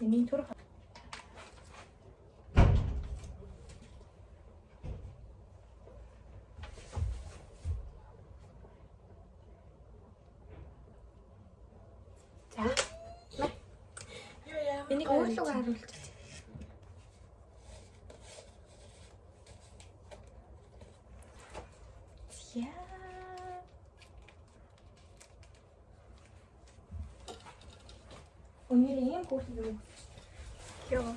Миний төрх. За. Энийг уурлуу харуулж. Яа. Өнөөдөр юм бүр юу? Ёо.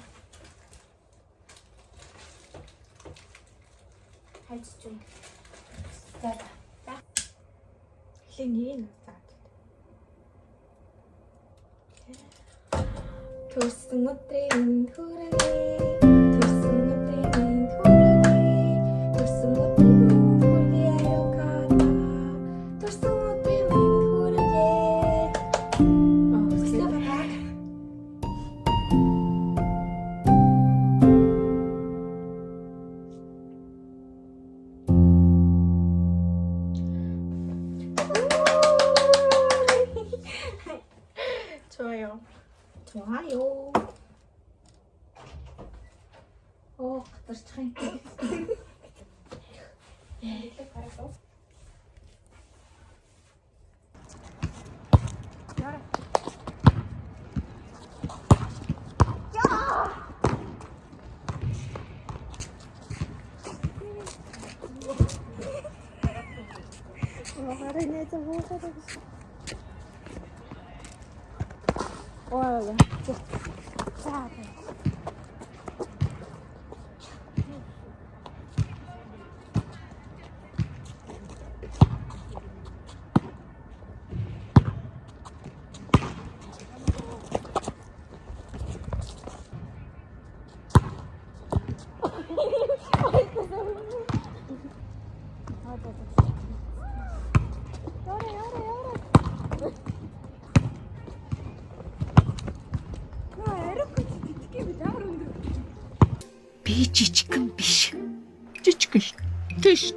хайцч юм. За. Хлийн за. Төрсөн өдрийн хүрээ. Төрсөн өдрийн хүрээ. Төрсөн өдрийн хүрээ аяуката. Төрсөн өдрийн хүрээ. 좋아요. 좋아요. 가다시 차이. 이렇게 가라고. 열어. 말을 내자 뭐 하고 있어. 와, 자, Би жижигхэн биш. Жижигхэн ш. Тэш.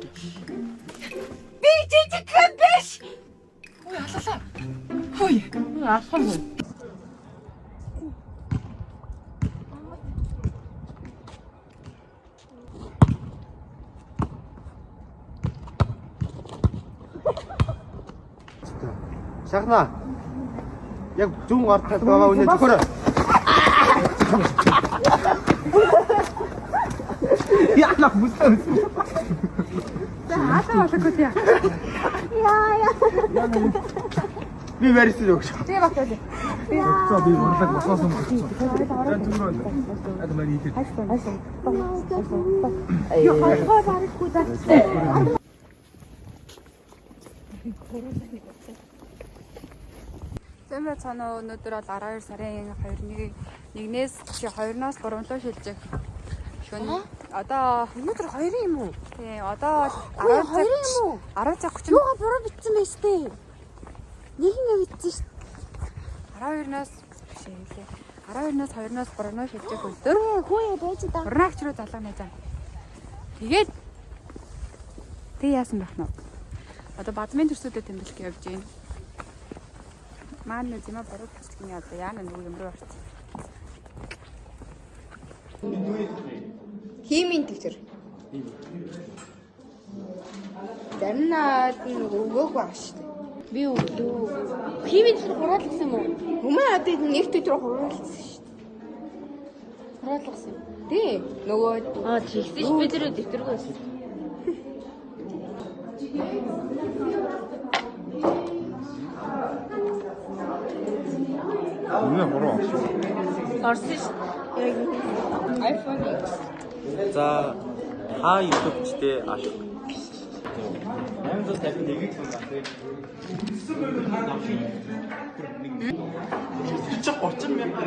Би жижигхэн биш. Ой алалаа. Хөөе. Алхам уу. Шахна. Яг зүүн гарт байгаа үнэ зөвхөн. Яна мусан. За хаалаа болоогүй тий. Яа. Би вэрсэн өгч. Би батлаа. За би урлаг босоосон болчихсон. Яг зүгээр байна. Ад мари хийх. Яа хаа барахгүй да. Зэмрэ цаана өнөөдөр бол 12 сарын 21-ээс 2-оос 3 руу шилжих. Шөнө. Одоо өнөөдөр 2 юм уу? Тий, одоо 10 цаг юм уу? 10 цаг 30. Юугаа буруу бичсэн байж тээ. Нэгэн бичсэн шүү. 12-наас 12-наас 2-оос 3 руу шилжих өдөр. Хөөе байж да. Урнаагч руу залгана заа. Тэгээд тэг яасан байх нь? Одоо бадмин төрсөдөд тэмдэглэх явж байна. Маань зэмэ буруу бичсэн юм одоо яана нэг юм руу орсон. Химийн төвчөр. Зарнаад өгөөг баг шүү дээ. Би өгдөө. Химийн төвчөр хураалгасан юм уу? Хүмүүс одоо нэг төвчөр хураалгасан шүү дээ. Хураалгасан юм. Тий. Нөгөө тэгсэн ш бид нэр дэвтэргүй байсан. Үнэ буруу. Орсон ш. Яг iPhone X. За хаа YouTube-чтэй ашиг. 851 хүн байна. Чи 30 мянга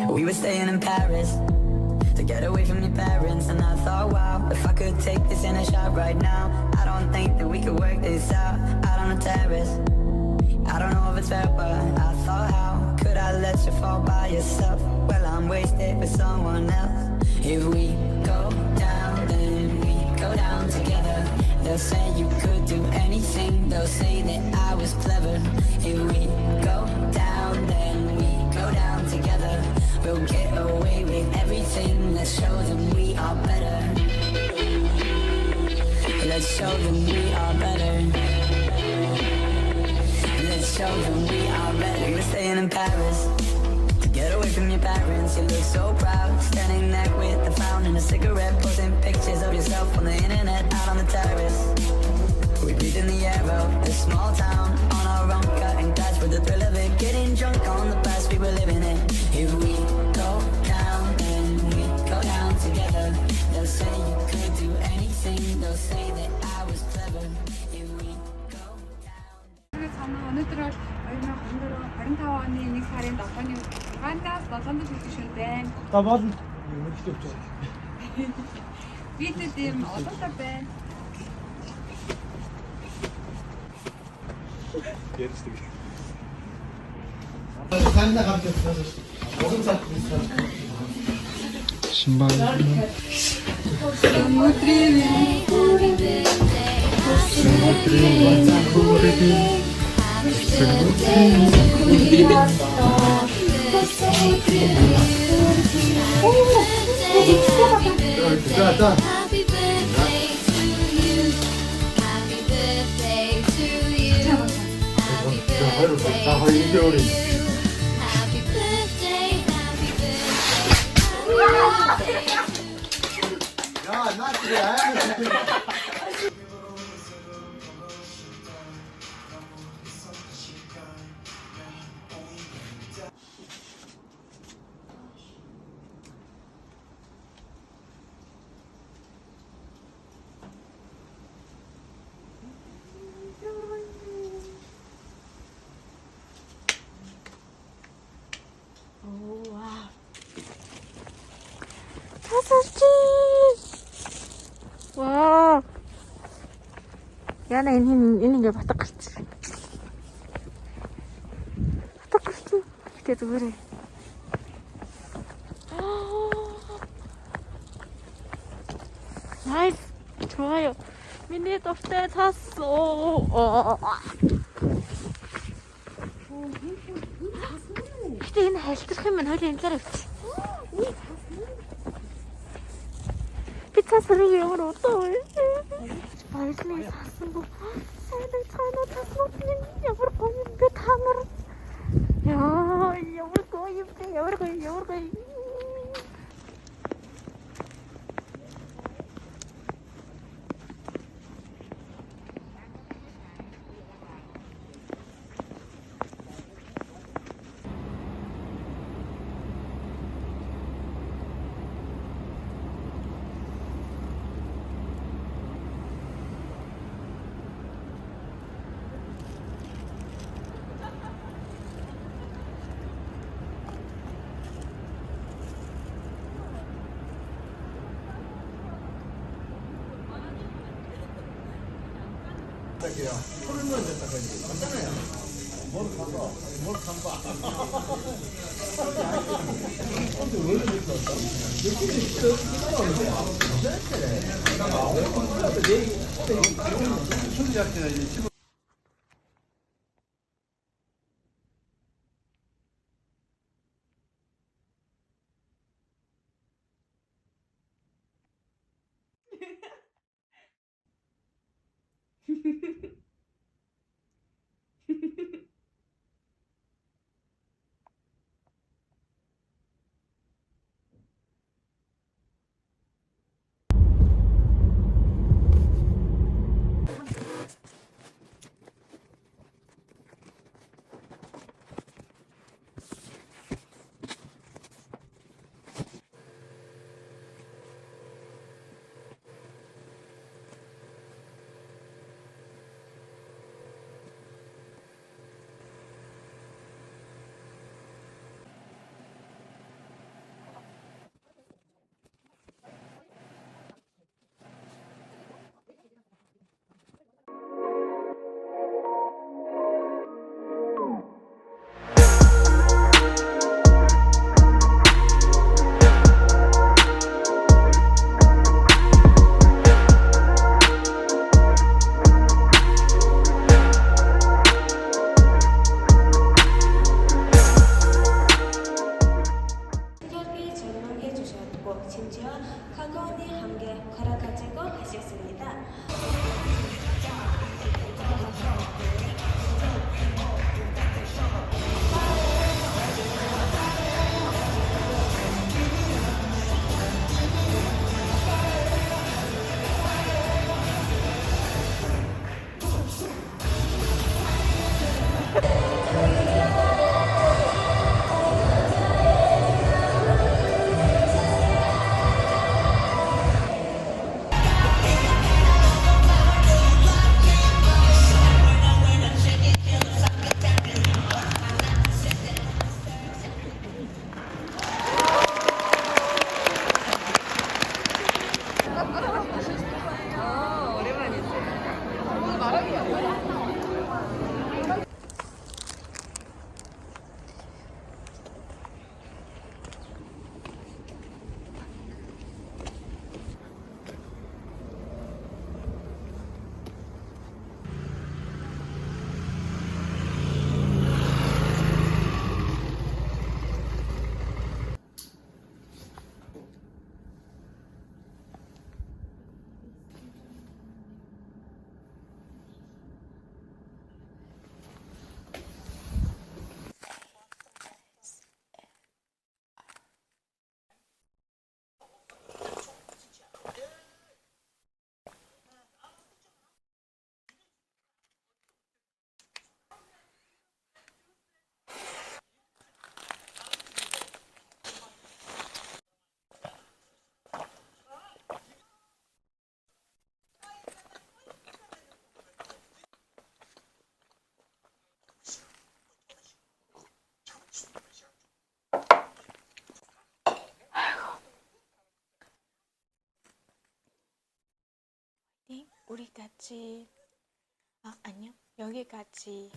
We were staying in Paris to get away from your parents, and I thought, wow, if I could take this in a shot right now, I don't think that we could work this out on the terrace. I don't know if it's fair, but I thought, how could I let you fall by yourself? Well, I'm wasted with someone else. If we go down, then we go down together. They'll say you could do anything. They'll say that I was clever. If we go down, then we go down together. We'll get away with everything. Let's show them we are better. Let's show them we are better. Let's show them we are better. You're staying in Paris to get away from your parents. You look so proud, standing there with the fountain and a cigarette, posting pictures of yourself on the internet, out on the terrace. We breathe in the air of this small town, on our own, cutting glass with the thrill of it, getting drunk on the past we were living in. If we go down, then we go down together. They'll say you could do anything. They'll say that I was clever. If we go down. 저는 өнөөдөр 2025 оны 1 сарын 7-ны 6-наас 7-нд хүртэл байна. Та болно. Мөрөдөлт явж байгаа. Видео дэм олонтой байна. Ярьдаг. 산나 감겼어. 먹은 살 비슷한. 신발. Happy birthday to you. Happy birthday to you. Happy birthday to you. Happy birthday, happy birthday. 야, 나 그래. 와. 야나 있는 게 바닥같지. 바닥같지. 그래도 그래. 나이스. 좋아요. 미니 덥대 샀어. 근데 얘는 헬스하면 허리는 자랐지. Bitasını yiyor o da öyle. Siparişini satsın bu. Sen sana tasmanı yavur koyun bir tanır. Ya yavur koyun bir yavur koyun. 우리 같이, 안녕. 여기까지